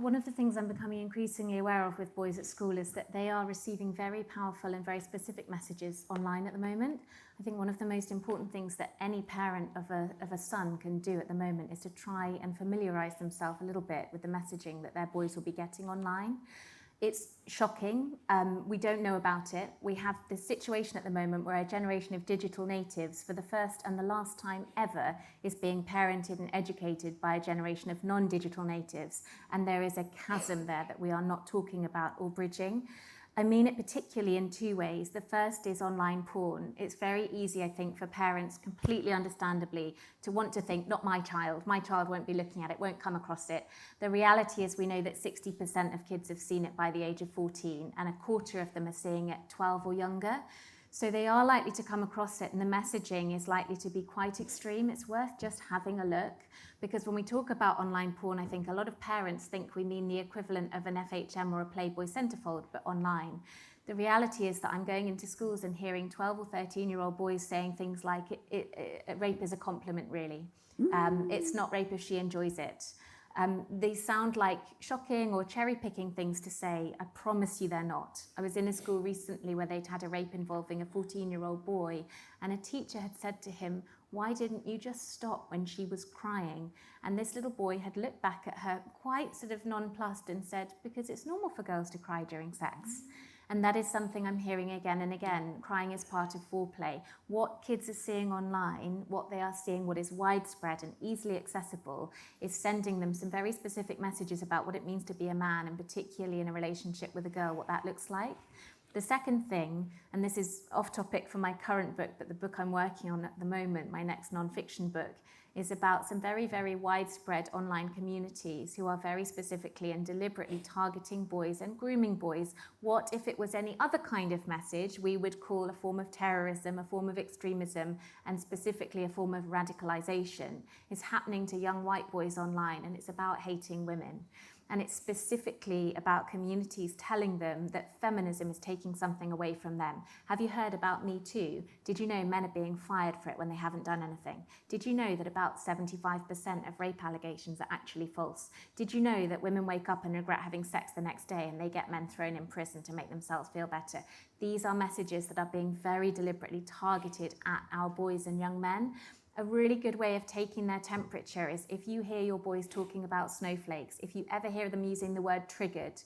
one of the things I'm becoming increasingly aware of with boys at school is that they are receiving very powerful and very specific messages online at the moment. I think one of the most important things that any parent of a son can do at the moment is to try and familiarise themselves a little bit with the messaging that their boys will be getting online. It's shocking. We don't know about it. We have this situation at the moment where a generation of digital natives, for the first and the last time ever, is being parented and educated by a generation of non-digital natives. And there is a chasm there that we are not talking about or bridging. I mean it particularly in two ways. The first is online porn. It's very easy, I think, for parents, completely understandably, to want to think, not my child won't be looking at it, won't come across it. The reality is we know that 60% of kids have seen it by the age of 14, and a quarter of them are seeing it 12 or younger. So they are likely to come across it, and the messaging is likely to be quite extreme. It's worth just having a look, because when we talk about online porn, I think a lot of parents think we mean the equivalent of an FHM or a Playboy centerfold, but online. The reality is that I'm going into schools and hearing 12 or 13-year-old boys saying things like, rape is a compliment, really. It's not rape if she enjoys it. They sound like shocking or cherry-picking things to say. I promise you they're not. I was in a school recently where they'd had a rape involving a 14-year-old boy, and a teacher had said to him, "Why didn't you just stop when she was crying?" And this little boy had looked back at her quite sort of nonplussed and said, "Because it's normal for girls to cry during sex." And that is something I'm hearing again and again. Crying is part of foreplay. What kids are seeing online, what they are seeing, what is widespread and easily accessible, is sending them some very specific messages about what it means to be a man, and particularly in a relationship with a girl, what that looks like. The second thing, and this is off topic from my current book, but the book I'm working on at the moment, my next non-fiction book, is about some very, very widespread online communities who are very specifically and deliberately targeting boys and grooming boys. What if it was any other kind of message we would call a form of terrorism, a form of extremism, and specifically a form of radicalization, is happening to young white boys online, and it's about hating women. And it's specifically about communities telling them that feminism is taking something away from them. Have you heard about Me Too? Did you know men are being fired for it when they haven't done anything? Did you know that about 75% of rape allegations are actually false? Did you know that women wake up and regret having sex the next day and they get men thrown in prison to make themselves feel better? These are messages that are being very deliberately targeted at our boys and young men. A really good way of taking their temperature is if you hear your boys talking about snowflakes, if you ever hear them using the word triggered,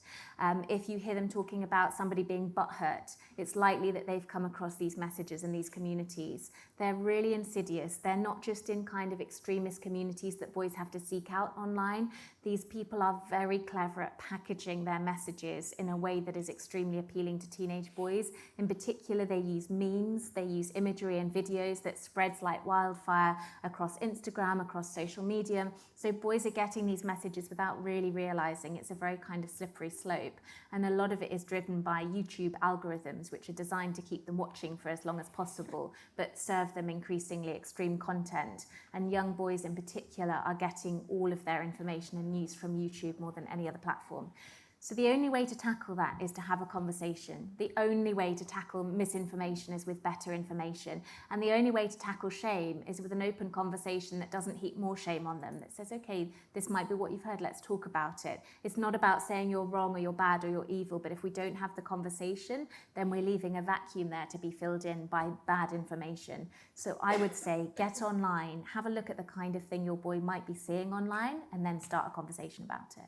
if you hear them talking about somebody being butthurt, it's likely that they've come across these messages in these communities. They're really insidious. They're not just in kind of extremist communities that boys have to seek out online. These people are very clever at packaging their messages in a way that is extremely appealing to teenage boys. In particular, they use memes, they use imagery and videos that spreads like wildfire across Instagram, across social media. So boys are getting these messages without really realizing it's a very kind of slippery slope. And a lot of it is driven by YouTube algorithms, which are designed to keep them watching for as long as possible, but serve them increasingly extreme content. And young boys in particular are getting all of their information and news from YouTube more than any other platform. So the only way to tackle that is to have a conversation. The only way to tackle misinformation is with better information. And the only way to tackle shame is with an open conversation that doesn't heap more shame on them, that says, okay, this might be what you've heard, let's talk about it. It's not about saying you're wrong or you're bad or you're evil, but if we don't have the conversation, then we're leaving a vacuum there to be filled in by bad information. So I would say, get online, have a look at the kind of thing your boy might be seeing online, and then start a conversation about it.